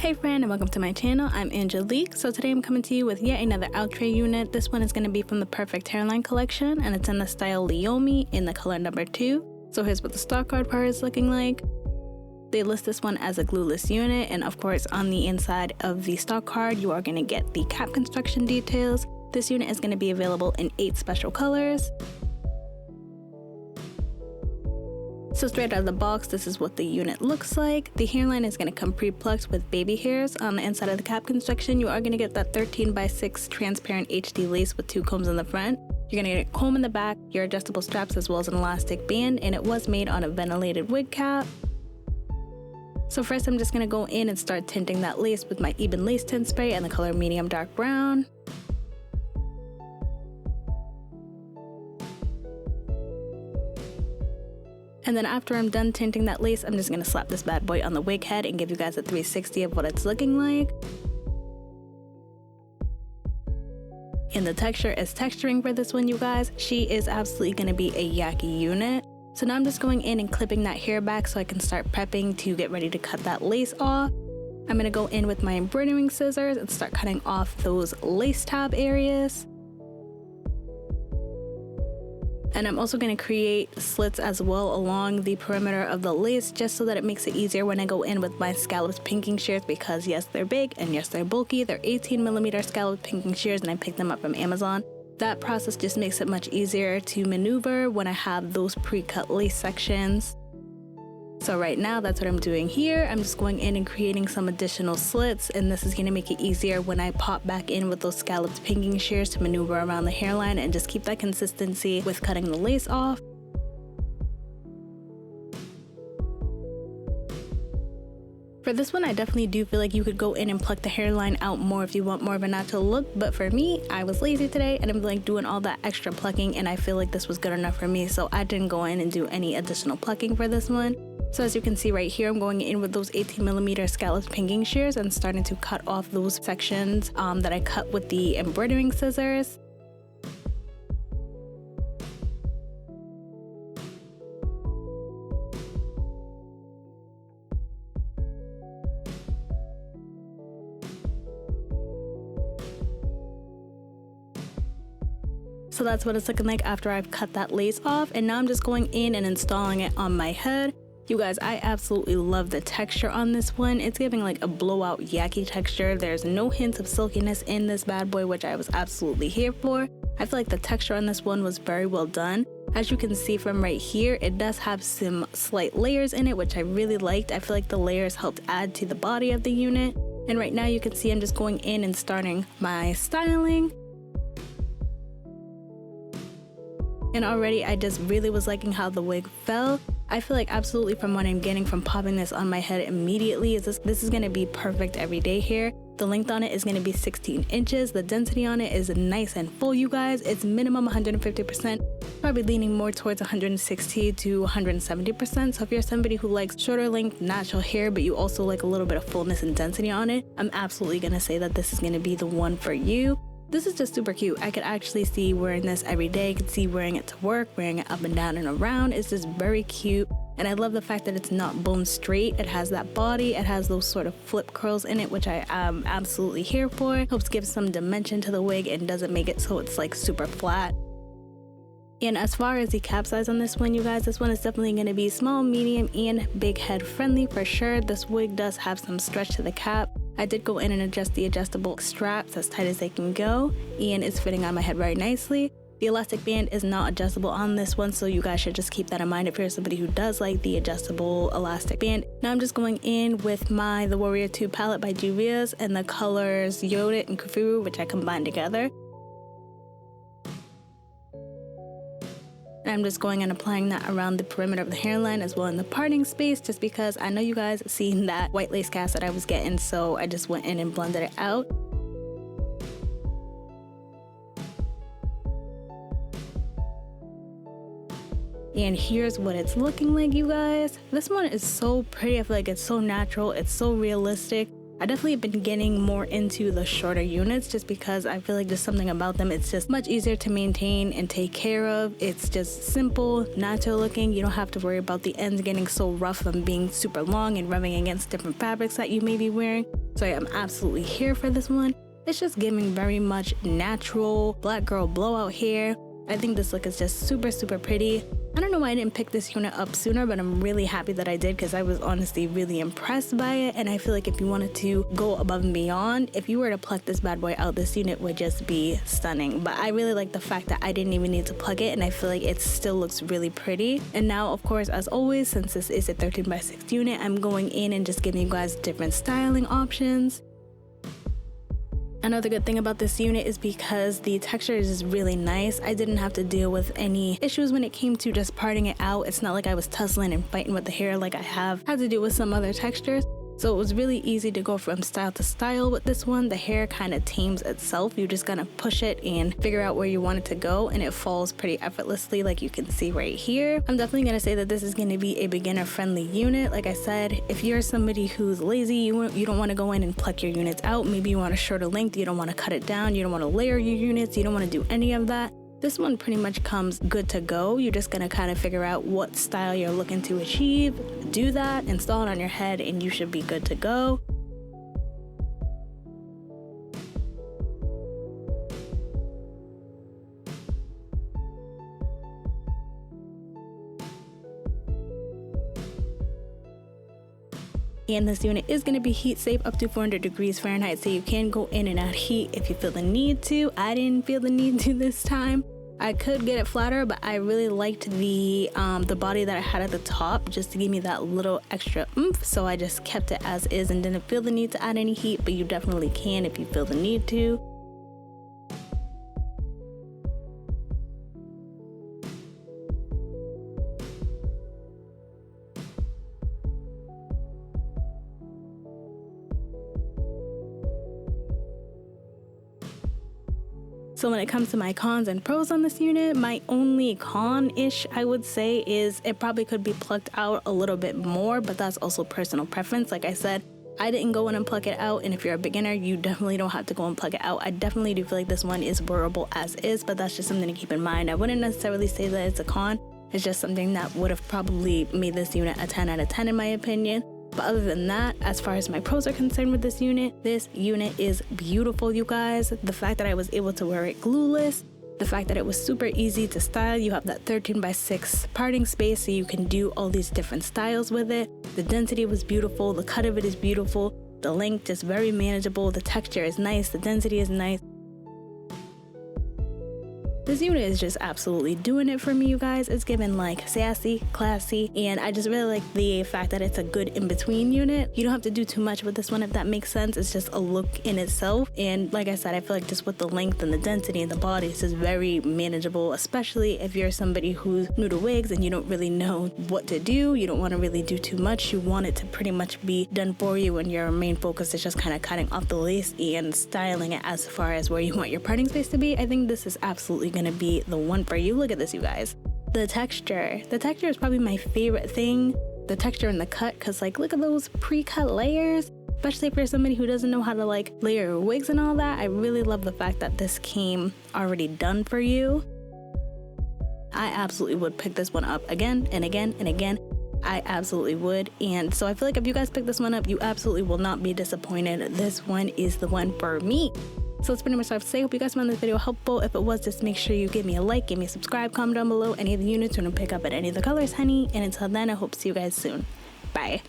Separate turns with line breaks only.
Hi friend, and welcome to my channel. I'm Angelique. So today I'm coming to you with yet another Outre unit. This one is going to be from the Perfect Hairline collection, and it's in the style Leomie in the color number 2. So here's what the stock card part is looking like. They list this one as a glueless unit, and of course on the inside of the stock card you are going to get the cap construction details. This unit is going to be available in 8 special colors. So straight out of the box, this is what the unit looks like. The hairline is going to come pre-plucked with baby hairs. On the inside of the cap construction, you are going to get that 13x6 transparent HD lace with 2 combs in the front. You're going to get a comb in the back, your adjustable straps, as well as an elastic band, and it was made on a ventilated wig cap. So first I'm just going to go in and start tinting that lace with my Eben Lace Tint Spray in the color medium dark brown. And then after I'm done tinting that lace, I'm just going to slap this bad boy on the wig head and give you guys a 360 of what it's looking like. And the texture is texturing for this one, you guys. She is absolutely going to be a yucky unit. So now I'm just going in and clipping that hair back so I can start prepping to get ready to cut that lace off. I'm going to go in with my embroidering scissors and start cutting off those lace tab areas. And I'm also going to create slits as well along the perimeter of the lace, just so that it makes it easier when I go in with my scalloped pinking shears, because yes, they're big and yes, they're bulky. They're 18mm scalloped pinking shears and I picked them up from Amazon. That process just makes it much easier to maneuver when I have those pre-cut lace sections. So right now, that's what I'm doing here. I'm just going in and creating some additional slits, and this is going to make it easier when I pop back in with those scalloped pinking shears to maneuver around the hairline and just keep that consistency with cutting the lace off. For this one, I definitely do feel like you could go in and pluck the hairline out more if you want more of a natural look, but for me, I was lazy today and I'm like doing all that extra plucking, and I feel like this was good enough for me, so I didn't go in and do any additional plucking for this one. So as you can see right here, I'm going in with those 18mm scalloped pinking shears and starting to cut off those sections that I cut with the embroidering scissors. So that's what it's looking like after I've cut that lace off, and now I'm just going in and installing it on my head. You guys, I absolutely love the texture on this one. It's giving like a blowout yucky texture. There's no hints of silkiness in this bad boy, which I was absolutely here for. I feel like the texture on this one was very well done. As you can see from right here, it does have some slight layers in it, which I really liked. I feel like the layers helped add to the body of the unit. And right now you can see I'm just going in and starting my styling. And already I just really was liking how the wig fell. I feel like absolutely from what I'm getting from popping this on my head immediately is this is going to be perfect everyday hair. The length on it is going to be 16 inches. The density on it is nice and full, you guys. It's minimum 150%, probably leaning more towards 160 to 170%. So if you're somebody who likes shorter length natural hair, but you also like a little bit of fullness and density on it, I'm absolutely going to say that this is going to be the one for you. This is just super cute. I could actually see wearing this every day. I could see wearing it to work, wearing it up and down and around. It's just very cute. And I love the fact that it's not bone straight. It has that body. It has those sort of flip curls in it, which I am absolutely here for. Helps give some dimension to the wig and doesn't make it so it's like super flat. And as far as the cap size on this one, you guys, this one is definitely going to be small, medium, and big head friendly for sure. This wig does have some stretch to the cap. I did go in and adjust the adjustable straps as tight as they can go, and it's fitting on my head very nicely. The elastic band is not adjustable on this one, so you guys should just keep that in mind if you're somebody who does like the adjustable elastic band. Now I'm just going in with the Warrior 2 palette by Juvia's and the colors Yodit and Kufuru, which I combined together. And I'm just going and applying that around the perimeter of the hairline as well in the parting space, just because I know you guys seen that white lace cast that I was getting, so I just went in and blended it out. And here's what it's looking like, you guys. This one is so pretty. I feel like it's so natural. It's so realistic. I definitely been getting more into the shorter units just because I feel like there's something about them. It's just much easier to maintain and take care of. It's just simple, natural looking. You don't have to worry about the ends getting so rough and being super long and rubbing against different fabrics that you may be wearing. So I am absolutely here for this one. It's just giving very much natural black girl blowout hair. I think this look is just super, super pretty. I don't know why I didn't pick this unit up sooner, but I'm really happy that I did because I was honestly really impressed by it. And I feel like if you wanted to go above and beyond, if you were to pluck this bad boy out, this unit would just be stunning. But I really like the fact that I didn't even need to plug it, and I feel like it still looks really pretty. And now, of course, as always, since this is a 13x6 unit, I'm going in and just giving you guys different styling options. Another good thing about this unit is because the texture is just really nice. I didn't have to deal with any issues when it came to just parting it out. It's not like I was tussling and fighting with the hair like I have had to do with some other textures. So it was really easy to go from style to style with this one. The hair kind of tames itself. You just gotta push it and figure out where you want it to go, and it falls pretty effortlessly like you can see right here. I'm definitely gonna say that this is gonna be a beginner friendly unit. Like I said, if you're somebody who's lazy, you don't wanna go in and pluck your units out. Maybe you want a shorter length, you don't wanna cut it down, you don't wanna layer your units, you don't wanna do any of that. This one pretty much comes good to go. You're just gonna kind of figure out what style you're looking to achieve, do that, install it on your head, and you should be good to go. And this unit is going to be heat safe up to 400 degrees Fahrenheit, so you can go in and add heat if you feel the need to. I didn't feel the need to this time. I could get it flatter, but I really liked the body that I had at the top just to give me that little extra oomph, so I just kept it as is and didn't feel the need to add any heat, but you definitely can if you feel the need to. So when it comes to my cons and pros on this unit, my only con-ish, I would say, is it probably could be plucked out a little bit more, but that's also personal preference. Like I said, I didn't go in and pluck it out, and if you're a beginner, you definitely don't have to go and pluck it out. I definitely do feel like this one is wearable as is, but that's just something to keep in mind. I wouldn't necessarily say that it's a con. It's just something that would have probably made this unit a 10 out of 10 in my opinion. But other than that, as far as my pros are concerned with this unit is beautiful, you guys. The fact that I was able to wear it glueless, the fact that it was super easy to style. You have that 13x6 parting space, so you can do all these different styles with it. The density was beautiful, the cut of it is beautiful, the length is very manageable, the texture is nice, the density is nice. This unit is just absolutely doing it for me, you guys. It's given like sassy, classy, and I just really like the fact that it's a good in-between unit. You don't have to do too much with this one, if that makes sense. It's just a look in itself, and like I said, I feel like just with the length and the density and the body, it's just very manageable, especially if you're somebody who's new to wigs and you don't really know what to do. You don't want to really do too much. You want it to pretty much be done for you, and your main focus is just kind of cutting off the lace and styling it as far as where you want your parting space to be. I think this is absolutely gonna be the one for you. Look at this, you guys. The texture is probably my favorite thing. The texture and the cut, because like look at those pre-cut layers, especially for somebody who doesn't know how to like layer wigs and all that. I really love the fact that this came already done for you. I absolutely would pick this one up again and again and again. I absolutely would. And so I feel like if you guys pick this one up, you absolutely will not be disappointed. This one is the one for me. So that's pretty much what I have to say. Hope you guys found this video helpful. If it was, just make sure you give me a like, give me a subscribe, comment down below any of the units you want to pick up at any of the colors, honey. And until then, I hope to see you guys soon. Bye.